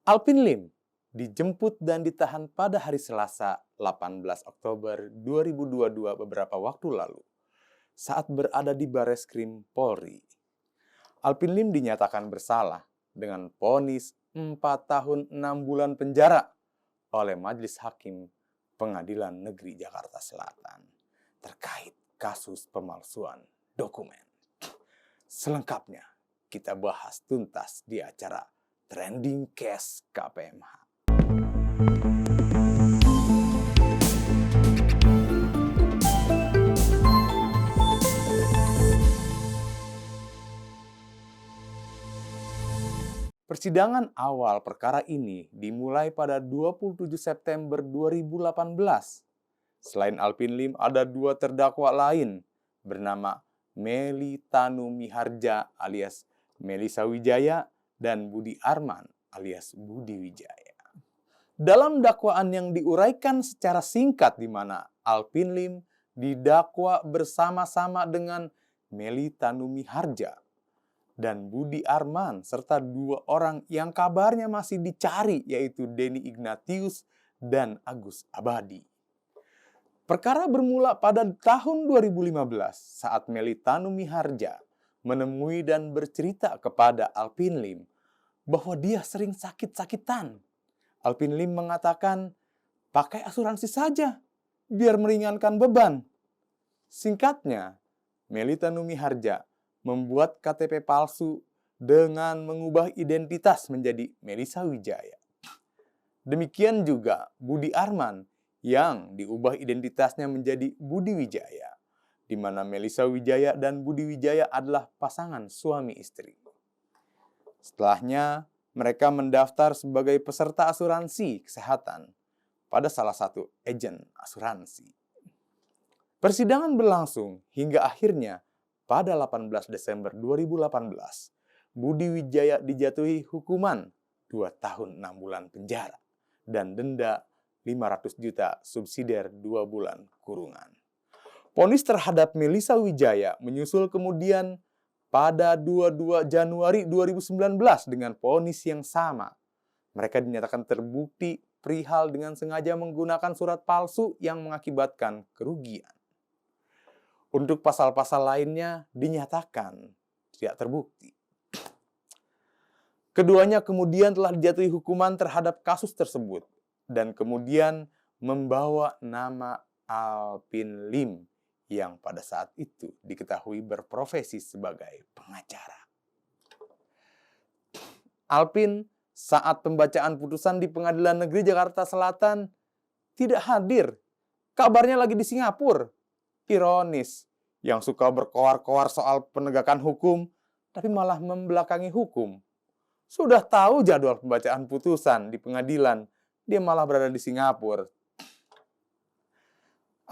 Alvin Lim dijemput dan ditahan pada hari Selasa 18 Oktober 2022 beberapa waktu lalu saat berada di Bareskrim Polri. Alvin Lim dinyatakan bersalah dengan vonis 4 tahun 6 bulan penjara oleh Majelis Hakim Pengadilan Negeri Jakarta Selatan terkait kasus pemalsuan dokumen. Selengkapnya kita bahas tuntas di acara Trending Case KPMH. Persidangan awal perkara ini dimulai pada 27 September 2018. Selain Alvin Lim, ada 2 terdakwa lain bernama Meli Tanu Miharja alias Melisa Wijaya dan Budi Arman alias Budi Wijaya. Dalam dakwaan yang diuraikan secara singkat di mana Alvin Lim didakwa bersama-sama dengan Meli Tanu Miharja dan Budi Arman serta 2 orang yang kabarnya masih dicari yaitu Denny Ignatius dan Agus Abadi. Perkara bermula pada tahun 2015 saat Meli Tanu Miharja menemui dan bercerita kepada Alvin Lim bahwa dia sering sakit-sakitan. Alvin Lim mengatakan, pakai asuransi saja biar meringankan beban. Singkatnya, Meli Tanu Miharja membuat KTP palsu dengan mengubah identitas menjadi Melisa Wijaya. Demikian juga Budi Arman yang diubah identitasnya menjadi Budi Wijaya, di mana Melisa Wijaya dan Budi Wijaya adalah pasangan suami istri. Setelahnya, mereka mendaftar sebagai peserta asuransi kesehatan pada salah satu agen asuransi. Persidangan berlangsung hingga akhirnya pada 18 Desember 2018, Budi Wijaya dijatuhi hukuman 2 tahun 6 bulan penjara dan denda 500 juta subsidiar 2 bulan kurungan. Vonis terhadap Melisa Wijaya menyusul kemudian pada 22 Januari 2019 dengan vonis yang sama. Mereka dinyatakan terbukti perihal dengan sengaja menggunakan surat palsu yang mengakibatkan kerugian. Untuk pasal-pasal lainnya dinyatakan tidak terbukti. Keduanya kemudian telah dijatuhi hukuman terhadap kasus tersebut dan kemudian membawa nama Alvin Lim yang pada saat itu diketahui berprofesi sebagai pengacara. Alvin saat pembacaan putusan di Pengadilan Negeri Jakarta Selatan tidak hadir. Kabarnya lagi di Singapura. Ironis, yang suka berkoar-koar soal penegakan hukum, tapi malah membelakangi hukum. Sudah tahu jadwal pembacaan putusan di pengadilan, dia malah berada di Singapura.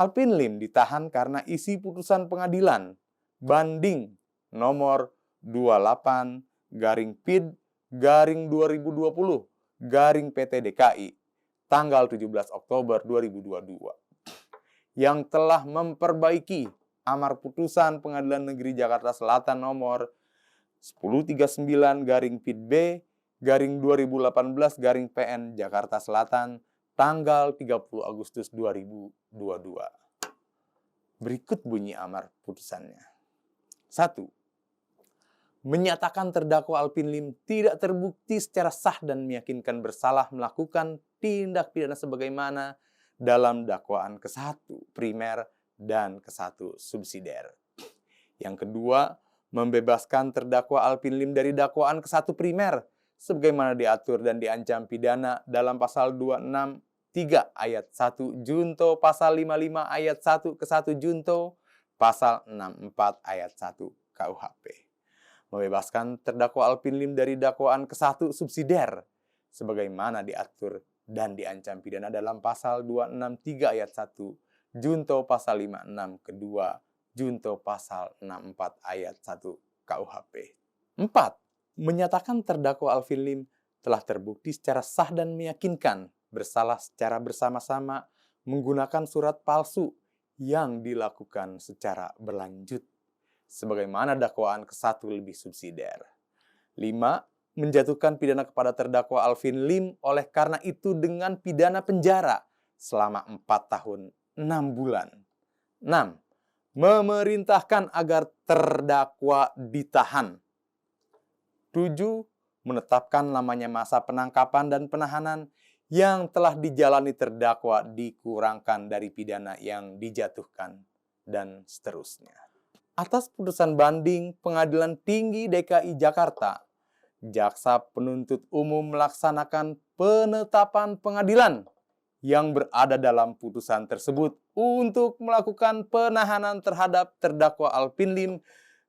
Alvin Lim ditahan karena isi putusan pengadilan banding nomor 28/PID/2020 PT DKI tanggal 17 Oktober 2022 yang telah memperbaiki amar putusan Pengadilan Negeri Jakarta Selatan nomor 1039/PID/2018/PN Jakarta Selatan tanggal 30 Agustus 2022. Berikut bunyi amar putusannya. 1. Menyatakan terdakwa Alvin Lim tidak terbukti secara sah dan meyakinkan bersalah melakukan tindak pidana sebagaimana dalam dakwaan ke-1 primer dan ke-1 subsidiar. Yang kedua, membebaskan terdakwa Alvin Lim dari dakwaan ke-1 primer sebagaimana diatur dan diancam pidana dalam pasal 263 ayat 1 junto, pasal 55 ayat 1 ke-1 junto, pasal 64 ayat 1 KUHP. Membebaskan terdakwa Alvin Lim dari dakwaan ke-1 subsidiar sebagaimana diatur dan diancam pidana dalam pasal 263 ayat 1 junto, pasal 56 kedua junto, pasal 64 ayat 1 KUHP. 4. Menyatakan terdakwa Alvin Lim telah terbukti secara sah dan meyakinkan bersalah secara bersama-sama menggunakan surat palsu yang dilakukan secara berlanjut sebagaimana dakwaan ke-1 lebih subsidiar. 5. menjatuhkan pidana kepada terdakwa Alvin Lim oleh karena itu dengan pidana penjara selama 4 tahun 6 bulan. 6. Memerintahkan agar terdakwa ditahan. 7. Menetapkan lamanya masa penangkapan dan penahanan yang telah dijalani terdakwa dikurangkan dari pidana yang dijatuhkan, dan seterusnya. Atas putusan banding Pengadilan Tinggi DKI Jakarta, Jaksa Penuntut Umum melaksanakan penetapan pengadilan yang berada dalam putusan tersebut untuk melakukan penahanan terhadap terdakwa Alvin Lim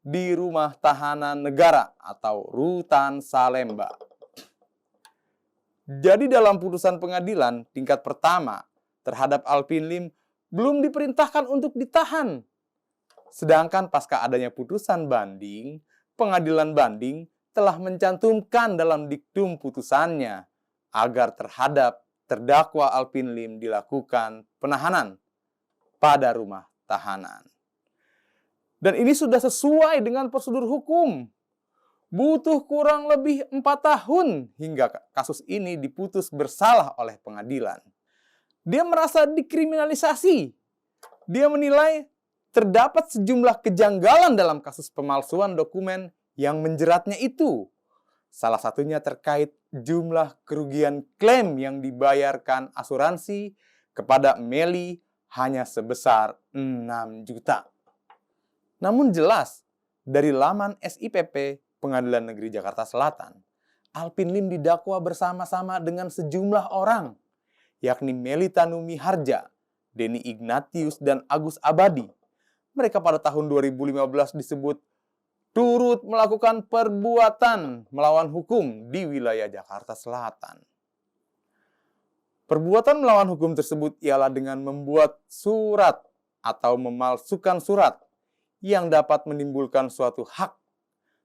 di Rumah Tahanan Negara atau Rutan Salemba. Jadi dalam putusan pengadilan tingkat pertama terhadap Alvin Lim belum diperintahkan untuk ditahan. Sedangkan pasca adanya putusan banding, pengadilan banding telah mencantumkan dalam diktum putusannya agar terhadap terdakwa Alvin Lim dilakukan penahanan pada rumah tahanan. Dan ini sudah sesuai dengan prosedur hukum. Butuh kurang lebih 4 tahun hingga kasus ini diputus bersalah oleh pengadilan. Dia merasa dikriminalisasi. Dia menilai terdapat sejumlah kejanggalan dalam kasus pemalsuan dokumen yang menjeratnya itu. Salah satunya terkait jumlah kerugian klaim yang dibayarkan asuransi kepada Meli hanya sebesar 6 juta. Namun jelas, dari laman SIPP Pengadilan Negeri Jakarta Selatan, Alvin Lim didakwa bersama-sama dengan sejumlah orang, yakni Meli Tanumi Harja, Denny Ignatius, dan Agus Abadi. Mereka pada tahun 2015 disebut turut melakukan perbuatan melawan hukum di wilayah Jakarta Selatan. Perbuatan melawan hukum tersebut ialah dengan membuat surat atau memalsukan surat yang dapat menimbulkan suatu hak,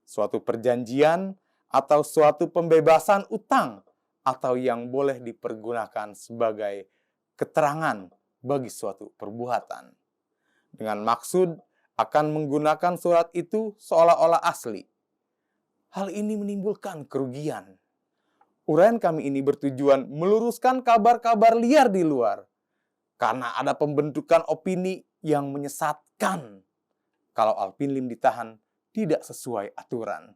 suatu perjanjian, atau suatu pembebasan utang, atau yang boleh dipergunakan sebagai keterangan bagi suatu perbuatan. Dengan maksud akan menggunakan surat itu seolah-olah asli. Hal ini menimbulkan kerugian. Uraian kami ini bertujuan meluruskan kabar-kabar liar di luar, karena ada pembentukan opini yang menyesatkan kalau Alvin Lim ditahan tidak sesuai aturan.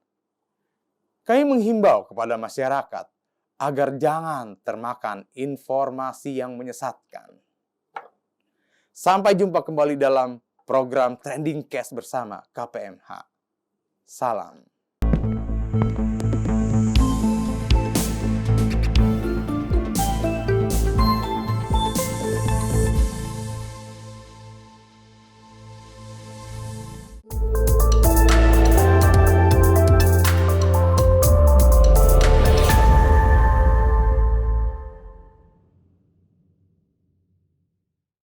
Kami menghimbau kepada masyarakat agar jangan termakan informasi yang menyesatkan. Sampai jumpa kembali dalam program Trending Case bersama KPMH. Salam.